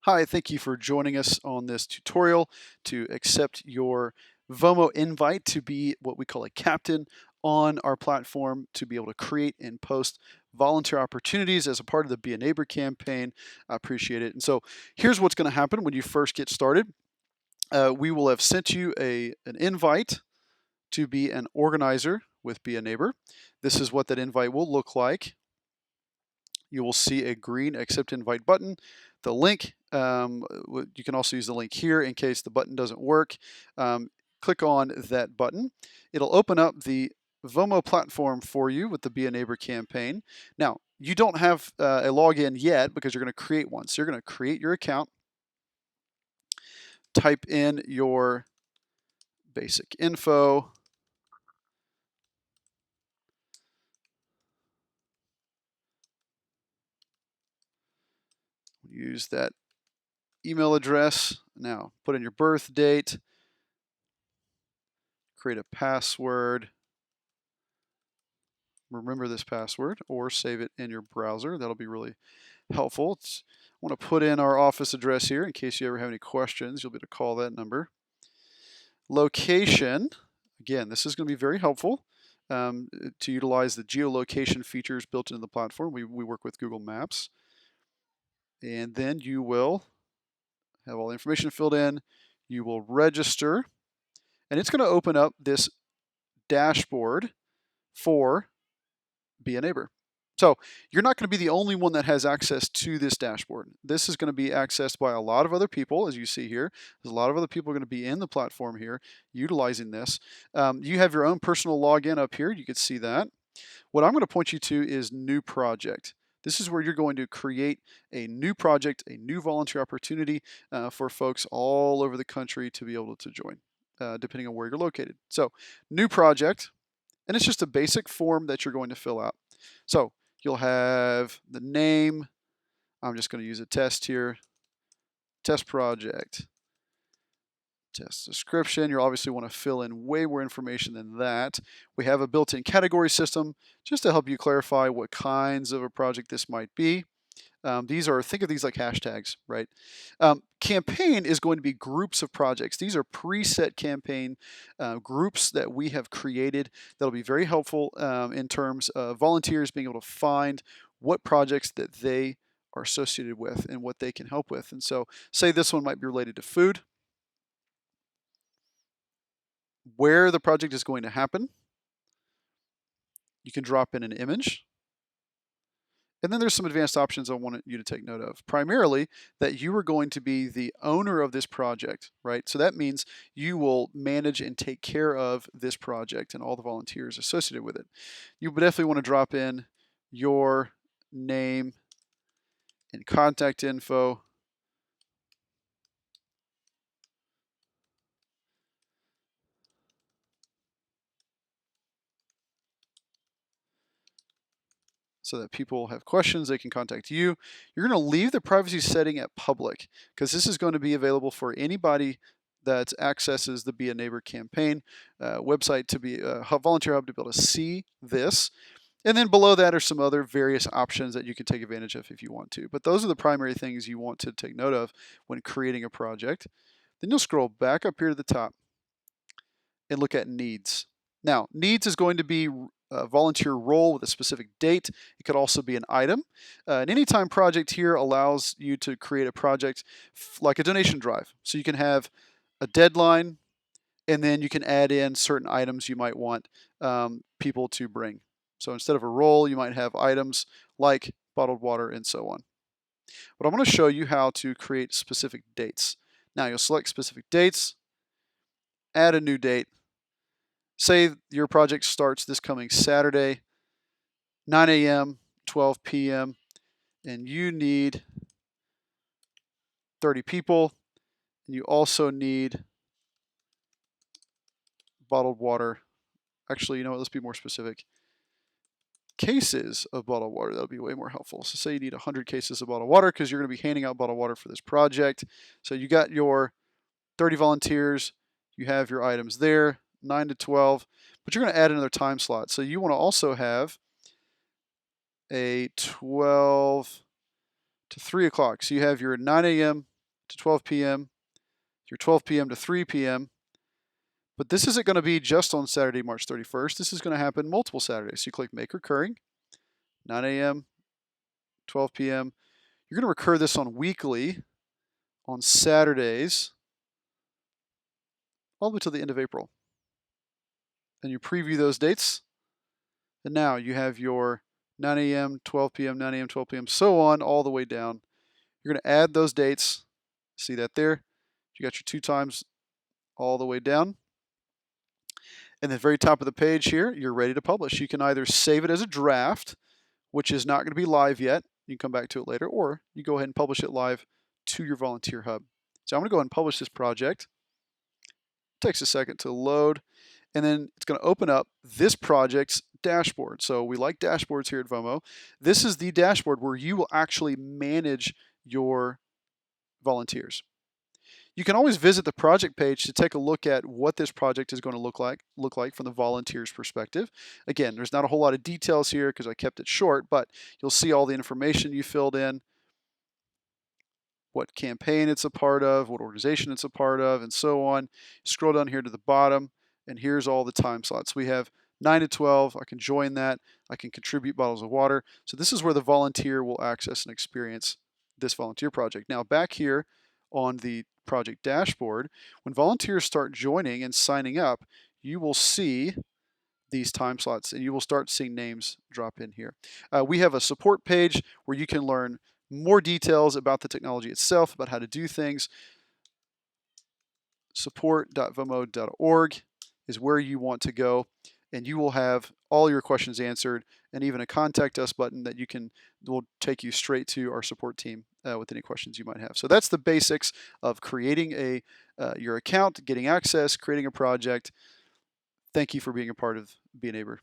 Hi, thank you for joining us on this tutorial to accept your Vomo invite to be what we call a captain on our platform to be able to create and post volunteer opportunities as a part of the Be a Neighbor campaign. I appreciate it. And so here's what's going to happen when you first get started. We will have sent you an invite to be an organizer with Be a Neighbor. This is what that invite will look like. You will see a green accept invite button. The link, you can also use the link here in case the button doesn't work. Click on that button. It'll open up the Vomo platform for you with the Be a Neighbor campaign. Now, you don't have a login yet because you're going to create one. So you're going to create your account, type in your basic info, use that email address. Now, put in your birth date, create a password. Remember this password or save it in your browser. That'll be really helpful. I want to put in our office address here in case you ever have any questions. You'll be able to call that number. Location. Again, this is going to be very helpful to utilize the geolocation features built into the platform. We work with Google Maps. And then you will have all the information filled in. You will register. And it's going to open up this dashboard for Be a Neighbor. So you're not going to be the only one that has access to this dashboard. This is going to be accessed by a lot of other people, as you see here. There's a lot of other people going to be in the platform here utilizing this. You have your own personal login up here. You can see that. What I'm going to point you to is New Project. This is where you're going to create a new project, a new volunteer opportunity for folks all over the country to be able to join, depending on where you're located. So, New Project, and it's just a basic form that you're going to fill out. So, you'll have the name. I'm just going to use a test here. Test project. Test description. You'll obviously want to fill in way more information than that. We have a built-in category system just to help you clarify what kinds of a project this might be. Think of these like hashtags, right? Campaign is going to be groups of projects. These are preset campaign groups that we have created that'll be very helpful in terms of volunteers being able to find what projects that they are associated with and what they can help with. And so say this one might be related to food, where the project is going to happen. You can drop in an image. And then there's some advanced options I want you to take note of. Primarily, that you are going to be the owner of this project, right? So that means you will manage and take care of this project and all the volunteers associated with it. You definitely want to drop in your name and contact info. So that people have questions, they can contact you. You're going to leave the privacy setting at public because this is going to be available for anybody that accesses the Be a Neighbor campaign website to be a volunteer hub to be able to see this. And then below that are some other various options that you can take advantage of if you want to. But those are the primary things you want to take note of when creating a project. Then you'll scroll back up here to the top and look at needs. Now, needs is going to be a volunteer role with a specific date. It could also be an item. An anytime project here allows you to create a project like a donation drive. So you can have a deadline, and then you can add in certain items you might want people to bring. So instead of a role, you might have items like bottled water and so on. But I'm going to show you how to create specific dates. Now you'll select specific dates, add a new date. Say your project starts this coming Saturday, 9 a.m., 12 p.m., and you need 30 people, and you also need bottled water. Actually, you know what, let's be more specific. Cases of bottled water, that'll be way more helpful. So say you need 100 cases of bottled water because you're going to be handing out bottled water for this project. So you got your 30 volunteers, you have your items there, 9 to 12, but you're going to add another time slot. So you want to also have a 12 to 3 o'clock. So you have your 9 a.m., to 12 p.m., your 12 p.m. to 3 p.m. But this isn't going to be just on Saturday, March 31st. This is going to happen multiple Saturdays. So you click Make Recurring, 9 a.m., 12 p.m. You're going to recur this on weekly, on Saturdays, all the way till the end of April. And you preview those dates. And now you have your 9 a.m., 12 p.m., 9 a.m., 12 p.m., so on, all the way down. You're going to add those dates. See that there? You got your 2 times all the way down. And at the very top of the page here, you're ready to publish. You can either save it as a draft, which is not going to be live yet. You can come back to it later, or you go ahead and publish it live to your Volunteer Hub. So I'm going to go ahead and publish this project. It takes a second to load, and then it's going to open up this project's dashboard. So we like dashboards here at Vomo. This is the dashboard where you will actually manage your volunteers. You can always visit the project page to take a look at what this project is going to look like from the volunteer's perspective. Again, there's not a whole lot of details here because I kept it short, but you'll see all the information you filled in, what campaign it's a part of, what organization it's a part of, and so on. Scroll down here to the bottom, and here's all the time slots. We have 9 to 12. I can join that. I can contribute bottles of water. So this is where the volunteer will access and experience this volunteer project. Now back here on the project dashboard, when volunteers start joining and signing up, you will see these time slots and you will start seeing names drop in here. We have a support page where you can learn more details about the technology itself, about how to do things. Support.vomo.org is where you want to go, and you will have all your questions answered, and even a contact us button that will take you straight to our support team with any questions you might have. So that's the basics of creating your account, getting access, creating a project. Thank you for being a part of Be a Neighbor.